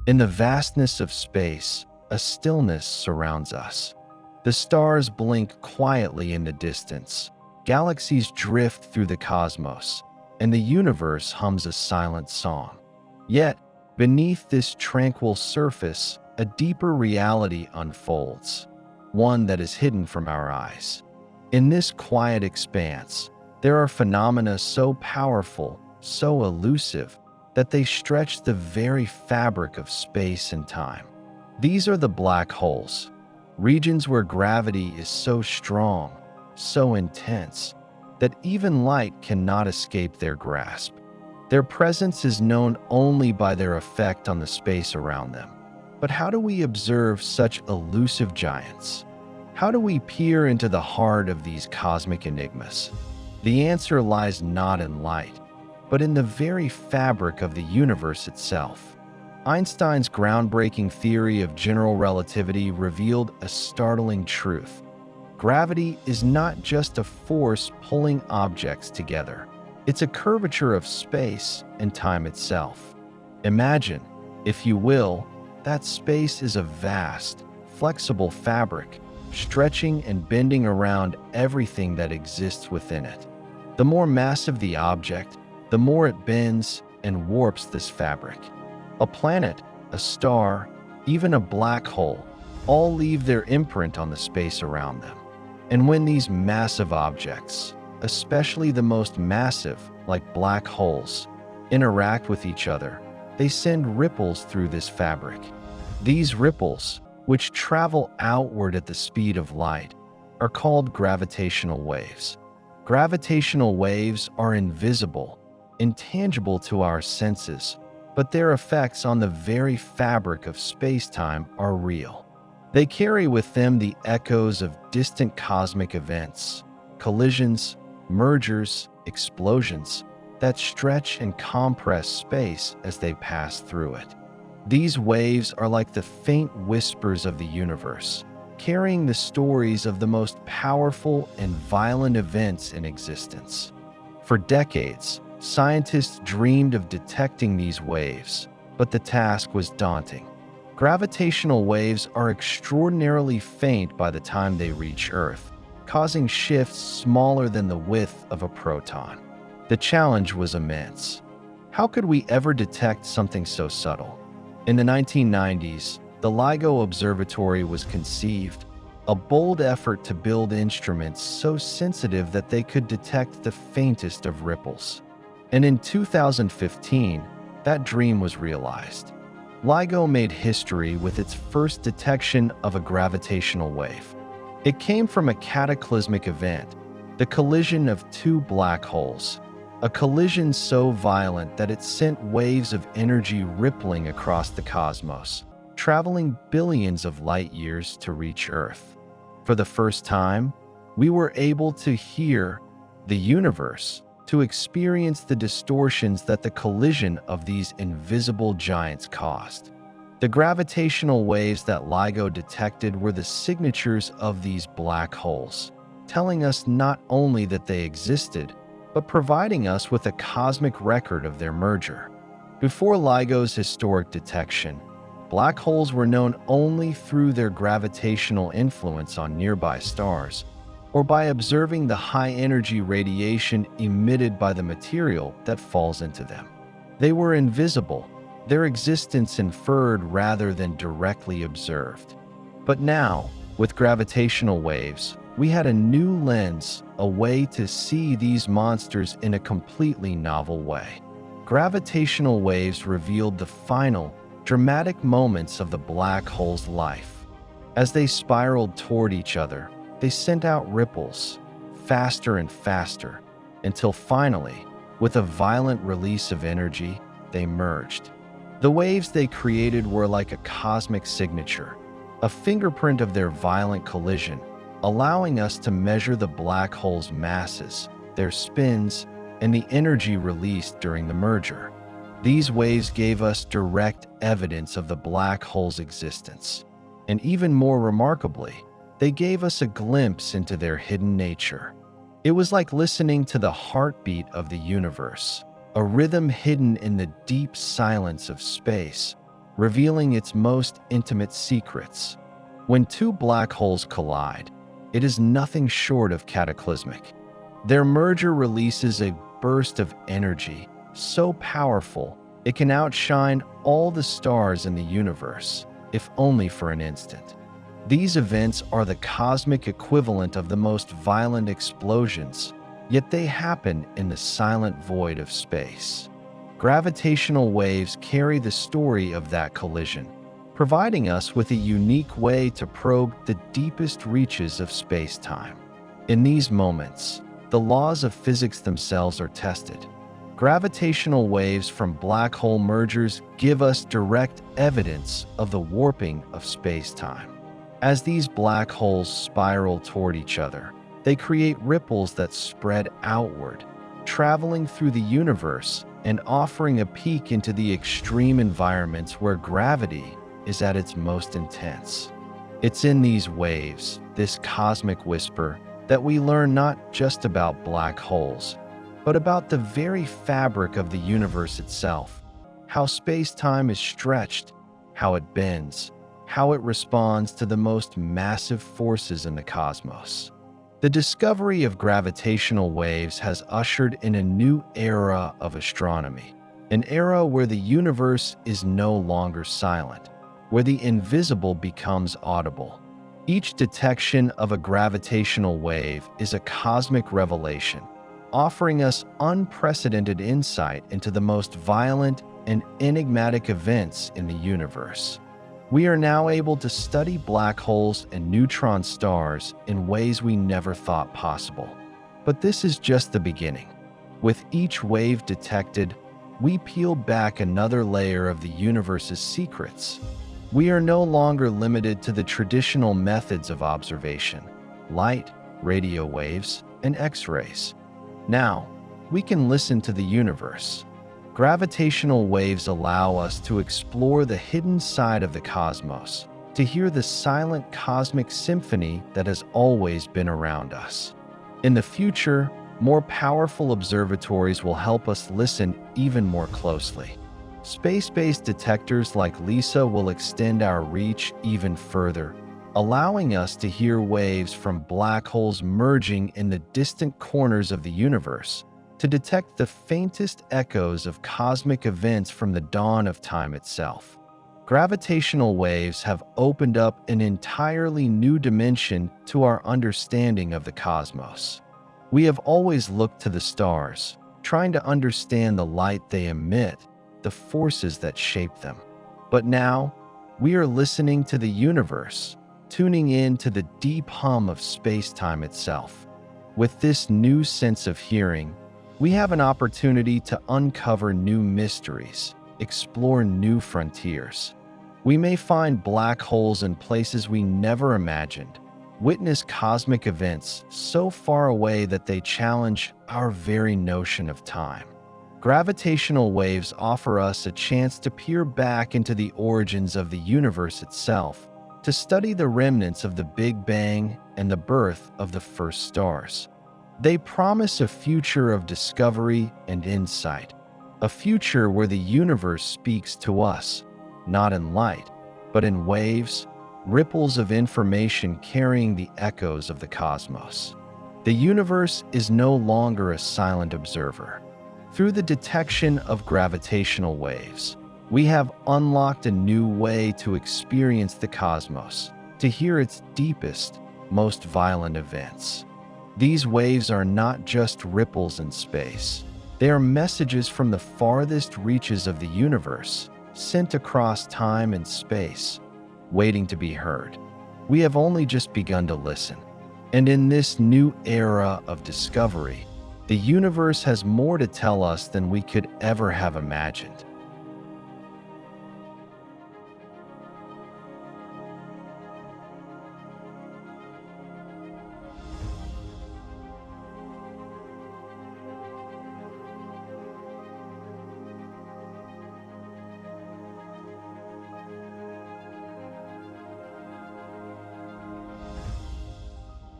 In the vastness of space, a stillness surrounds us. The stars blink quietly in the distance, galaxies drift through the cosmos, and the universe hums a silent song. Yet, beneath this tranquil surface, a deeper reality unfolds, one that is hidden from our eyes. In this quiet expanse, there are phenomena so powerful, so elusive, that they stretch the very fabric of space and time. These are the black holes, regions where gravity is so strong, so intense, that even light cannot escape their grasp. Their presence is known only by their effect on the space around them. But how do we observe such elusive giants? How do we peer into the heart of these cosmic enigmas? The answer lies not in light, but in the very fabric of the universe itself. Einstein's groundbreaking theory of general relativity revealed a startling truth. Gravity is not just a force pulling objects together. It's a curvature of space and time itself. Imagine, if you will, that space is a vast, flexible fabric, stretching and bending around everything that exists within it. The more massive the object, the more it bends and warps this fabric. A planet, a star, even a black hole, all leave their imprint on the space around them. And when these massive objects, especially the most massive, like black holes, interact with each other, they send ripples through this fabric. These ripples, which travel outward at the speed of light, are called gravitational waves. Gravitational waves are invisible, intangible to our senses, but their effects on the very fabric of space-time are real. They carry with them the echoes of distant cosmic events, collisions, mergers, explosions that stretch and compress space as they pass through it. These waves are like the faint whispers of the universe, carrying the stories of the most powerful and violent events in existence. For decades, scientists dreamed of detecting these waves, but the task was daunting. Gravitational waves are extraordinarily faint by the time they reach Earth, causing shifts smaller than the width of a proton. The challenge was immense. How could we ever detect something so subtle? In the 1990s, the LIGO Observatory was conceived, a bold effort to build instruments so sensitive that they could detect the faintest of ripples. And in 2015, that dream was realized. LIGO made history with its first detection of a gravitational wave. It came from a cataclysmic event, the collision of two black holes, a collision so violent that it sent waves of energy rippling across the cosmos, traveling billions of light years to reach Earth. For the first time, we were able to hear the universe, to experience the distortions that the collision of these invisible giants caused. The gravitational waves that LIGO detected were the signatures of these black holes, telling us not only that they existed, but providing us with a cosmic record of their merger. Before LIGO's historic detection, black holes were known only through their gravitational influence on nearby stars, or by observing the high-energy radiation emitted by the material that falls into them. They were invisible, their existence inferred rather than directly observed. But now, with gravitational waves, we had a new lens, a way to see these monsters in a completely novel way. Gravitational waves revealed the final, dramatic moments of the black hole's life. As they spiraled toward each other, they sent out ripples, faster and faster, until finally, with a violent release of energy, they merged. The waves they created were like a cosmic signature, a fingerprint of their violent collision, allowing us to measure the black hole's masses, their spins, and the energy released during the merger. These waves gave us direct evidence of the black hole's existence. And even more remarkably, they gave us a glimpse into their hidden nature. It was like listening to the heartbeat of the universe, a rhythm hidden in the deep silence of space, revealing its most intimate secrets. When two black holes collide, it is nothing short of cataclysmic. Their merger releases a burst of energy so powerful it can outshine all the stars in the universe, if only for an instant. These events are the cosmic equivalent of the most violent explosions, yet they happen in the silent void of space. Gravitational waves carry the story of that collision, providing us with a unique way to probe the deepest reaches of space-time. In these moments, the laws of physics themselves are tested. Gravitational waves from black hole mergers give us direct evidence of the warping of space-time. As these black holes spiral toward each other, they create ripples that spread outward, traveling through the universe and offering a peek into the extreme environments where gravity is at its most intense. It's in these waves, this cosmic whisper, that we learn not just about black holes, but about the very fabric of the universe itself, how space-time is stretched, how it bends, how it responds to the most massive forces in the cosmos. The discovery of gravitational waves has ushered in a new era of astronomy, an era where the universe is no longer silent, where the invisible becomes audible. Each detection of a gravitational wave is a cosmic revelation, offering us unprecedented insight into the most violent and enigmatic events in the universe. We are now able to study black holes and neutron stars in ways we never thought possible. But this is just the beginning. With each wave detected, we peel back another layer of the universe's secrets. We are no longer limited to the traditional methods of observation: light, radio waves, and X-rays. Now, we can listen to the universe. Gravitational waves allow us to explore the hidden side of the cosmos, to hear the silent cosmic symphony that has always been around us. In the future, more powerful observatories will help us listen even more closely. Space-based detectors like LISA will extend our reach even further, allowing us to hear waves from black holes merging in the distant corners of the universe, to detect the faintest echoes of cosmic events from the dawn of time itself. Gravitational waves have opened up an entirely new dimension to our understanding of the cosmos. We have always looked to the stars, trying to understand the light they emit, the forces that shape them. But now, we are listening to the universe, tuning in to the deep hum of space-time itself. With this new sense of hearing, we have an opportunity to uncover new mysteries, explore new frontiers. We may find black holes in places we never imagined, witness cosmic events so far away that they challenge our very notion of time. Gravitational waves offer us a chance to peer back into the origins of the universe itself, to study the remnants of the Big Bang and the birth of the first stars. They promise a future of discovery and insight, a future where the universe speaks to us, not in light, but in waves, ripples of information carrying the echoes of the cosmos. The universe is no longer a silent observer. Through the detection of gravitational waves, we have unlocked a new way to experience the cosmos, to hear its deepest, most violent events. These waves are not just ripples in space. They are messages from the farthest reaches of the universe, sent across time and space, waiting to be heard. We have only just begun to listen. And in this new era of discovery, the universe has more to tell us than we could ever have imagined.